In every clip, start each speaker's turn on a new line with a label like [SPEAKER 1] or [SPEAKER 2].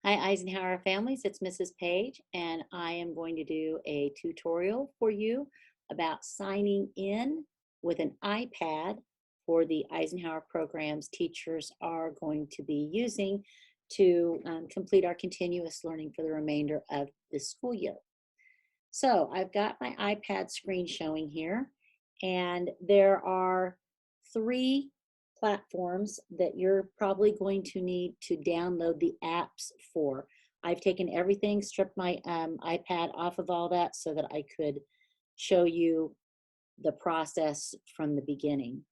[SPEAKER 1] Hi, Eisenhower families. It's Mrs. Page, and I am going to do a tutorial for you about signing in with an iPad for the Eisenhower programs teachers are going to be using to complete our continuous learning for the remainder of this school year. So I've got my iPad screen showing here, and there are three platforms that you're probably going to need to download the apps for. I've taken everything, stripped my iPad off of all that so that I could show you the process from the beginning.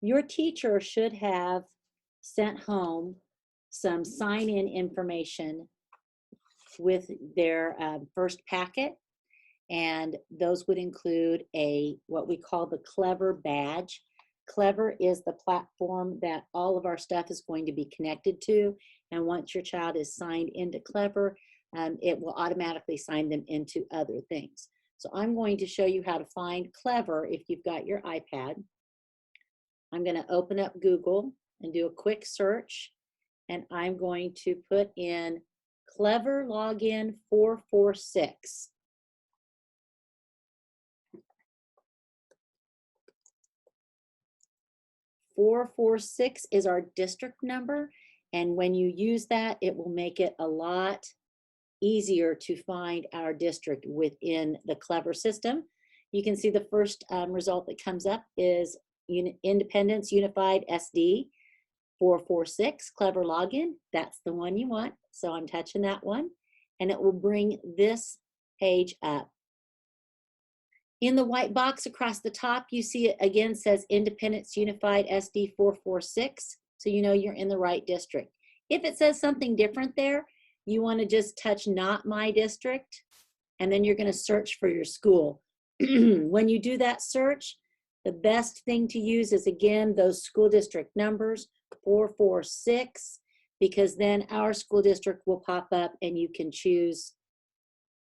[SPEAKER 1] Your teacher should have sent home some sign-in information with their first packet, and those would include what we call the Clever badge. Clever is the platform that all of our stuff is going to be connected to, and once your child is signed into Clever, it will automatically sign them into other things. So I'm going to show you how to find Clever if you've got your iPad. I'm going to open up Google and do a quick search, and I'm going to put in Clever Login 446. "446" is our district number, and when you use that, it will make it a lot easier to find our district within the Clever system. You can see the first result that comes up is Independence Unified SD 446 Clever Login. That's the one you want, so I'm touching that one, and it will bring this page up. In the white box across the top, you see it again says Independence Unified SD 446, so you know you're in the right district. If it says something different there, you want to just touch Not My District, and then you're going to search for your school. When you do that search, the best thing to use is, again, those school district numbers, 446, because then our school district will pop up and you can choose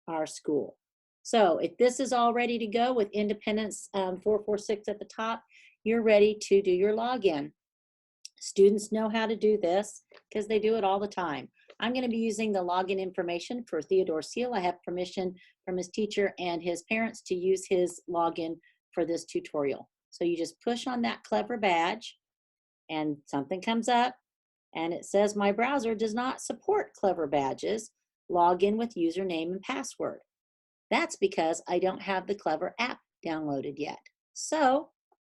[SPEAKER 1] our school. So if this is all ready to go with Independence 446 at the top, you're ready to do your login. Students know how to do this because they do it all the time. I'm going to be using the login information for Theodore Seal. I have permission from his teacher and his parents to use his login for this tutorial. So you just push on that Clever badge and something comes up and it says my browser does not support Clever badges. Log in with username and password. That's because I don't have the Clever app downloaded yet. So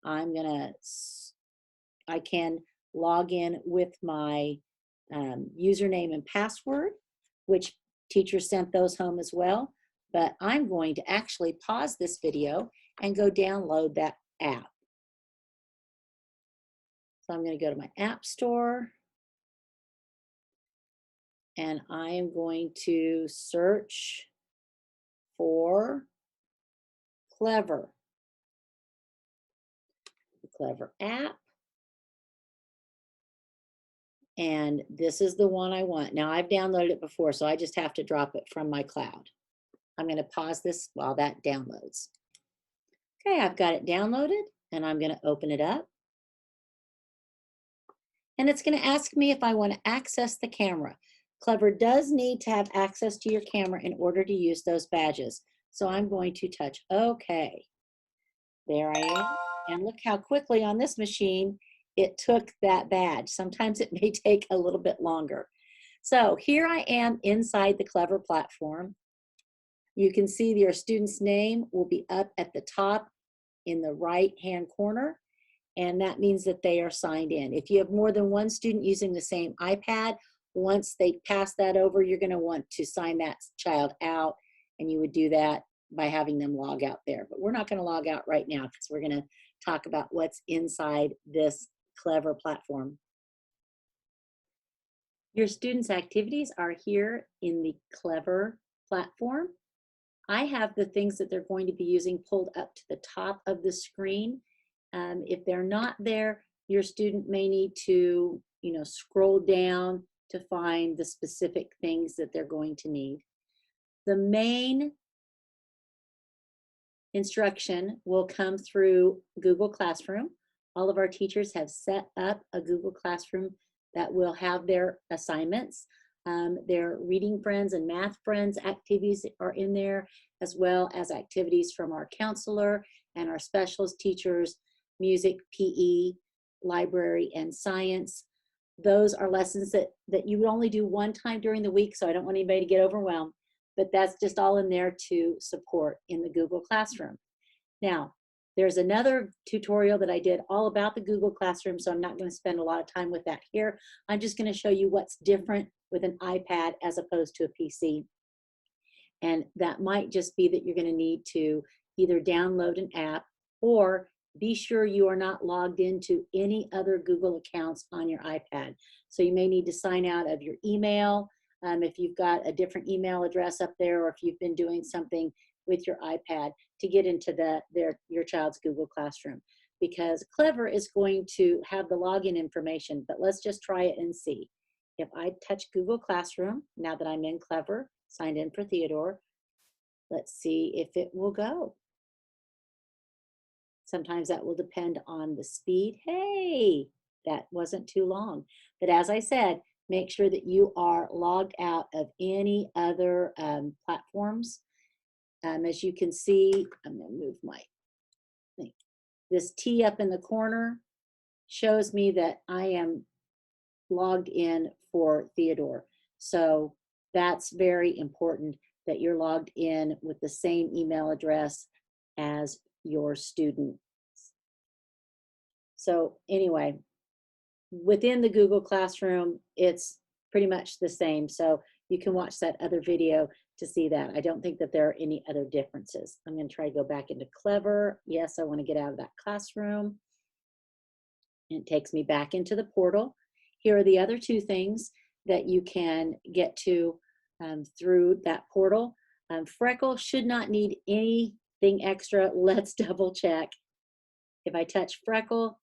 [SPEAKER 1] I can log in with my username and password, which teachers sent those home as well. But I'm going to actually pause this video and go download that app. So I'm going to go to my app store, and I am going to search for Clever. The Clever app. And this is the one I want. Now I've downloaded it before, so I just have to drop it from my cloud. I'm going to pause this while that downloads. Okay, I've got it downloaded, and I'm going to open it up. And it's going to ask me if I want to access the camera. Clever does need to have access to your camera in order to use those badges. So I'm going to touch OK. There I am. And look how quickly on this machine it took that badge. Sometimes it may take a little bit longer. So here I am inside the Clever platform. You can see your student's name will be up at the top in the right-hand corner, and that means that they are signed in. If you have more than one student using the same iPad, once they pass that over, you're going to want to sign that child out, and you would do that by having them log out there. But we're not going to log out right now because we're going to talk about what's inside this Clever platform. Your students' activities are here in the Clever platform. I have the things that they're going to be using pulled up to the top of the screen. If they're not there, your student may need to, scroll down to find the specific things that they're going to need. The main instruction will come through Google Classroom. All of our teachers have set up a Google Classroom that will have their assignments. Their Reading Friends and Math Friends activities are in there, as well as activities from our counselor and our specialist teachers, music, PE, library, and science. Those are lessons that you would only do one time during the week, so I don't want anybody to get overwhelmed, but that's just all in there to support in the Google Classroom. Now, there's another tutorial that I did all about the Google Classroom, so I'm not going to spend a lot of time with that here. I'm just going to show you what's different with an iPad as opposed to a PC. And that might just be that you're going to need to either download an app or be sure you are not logged into any other Google accounts on your iPad. So you may need to sign out of your email if you've got a different email address up there, or if you've been doing something with your iPad to get into your child's Google Classroom. Because Clever is going to have the login information, but let's just try it and see. If I touch Google Classroom, now that I'm in Clever, signed in for Theodore, let's see if it will go. Sometimes that will depend on the speed. Hey, that wasn't too long. But as I said, make sure that you are logged out of any other platforms. As you can see, I'm going to move my thing. This T up in the corner shows me that I am logged in for Theodore. So that's very important that you're logged in with the same email address as your student. So anyway, within the Google Classroom, it's pretty much the same. So you can watch that other video to see that. I don't think that there are any other differences. I'm going to try to go back into Clever. Yes, I want to get out of that classroom. And it takes me back into the portal. Here are the other two things that you can get to through that portal. Freckle should not need anything extra. Let's double check. If I touch Freckle,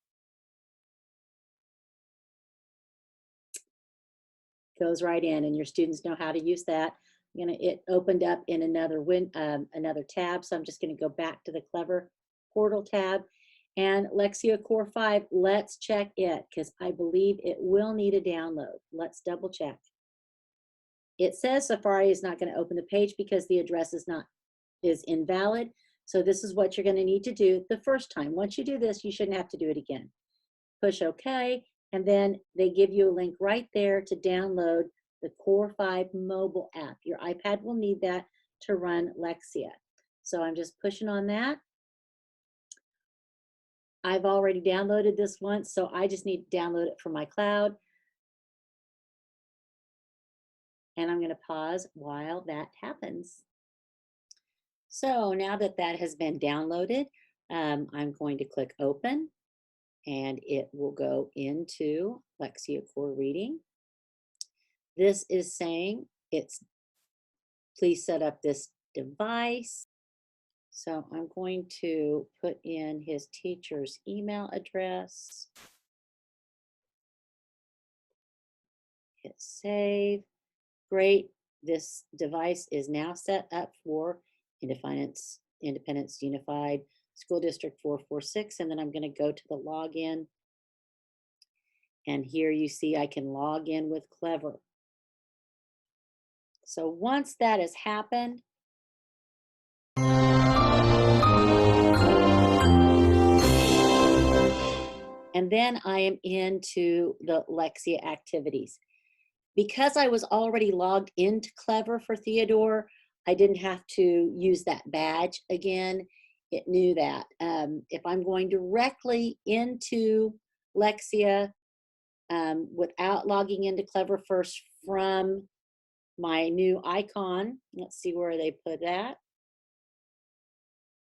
[SPEAKER 1] goes right in, and your students know how to use that. It opened up in another tab, so I'm just going to go back to the Clever portal tab. And Lexia Core 5, let's check it, because I believe it will need a download. Let's double check. It says Safari is not going to open the page because the address is invalid. So this is what you're going to need to do the first time. Once you do this, you shouldn't have to do it again. Push OK, and then they give you a link right there to download the Core 5 mobile app. Your iPad will need that to run Lexia. So I'm just pushing on that. I've already downloaded this once, so I just need to download it from my cloud. And I'm going to pause while that happens. So now that that has been downloaded, I'm going to click Open, and it will go into Lexia Core Reading. This is saying please set up this device. So I'm going to put in his teacher's email address. Hit save. Great. This device is now set up for Independence Unified School District 446. And then I'm going to go to the login. And here you see I can log in with Clever. So once that has happened, and then I am into the Lexia activities. Because I was already logged into Clever for Theodore, I didn't have to use that badge again. It knew that. If I'm going directly into Lexia without logging into Clever first from my new icon, let's see where they put that.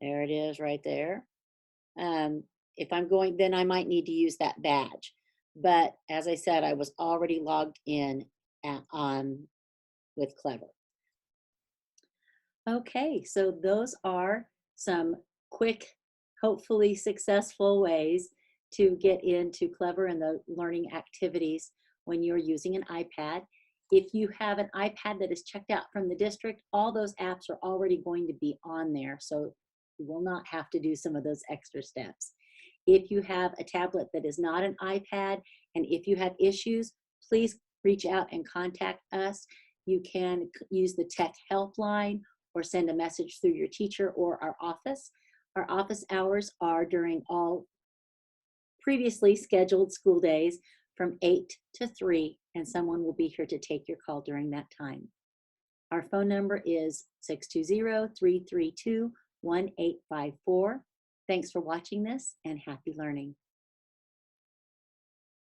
[SPEAKER 1] There it is right there. If I'm going, then I might need to use that badge. But as I said, I was already logged in with Clever. Okay, so those are some quick, hopefully successful ways to get into Clever and the learning activities when you're using an iPad. If you have an iPad that is checked out from the district, all those apps are already going to be on there, so you will not have to do some of those extra steps. If you have a tablet that is not an iPad, and if you have issues, please reach out and contact us. You can use the tech helpline or send a message through your teacher or our office. Our office hours are during all previously scheduled school days from 8 to 3, and someone will be here to take your call during that time. Our phone number is 620-332-1854. Thanks for watching this, and happy learning.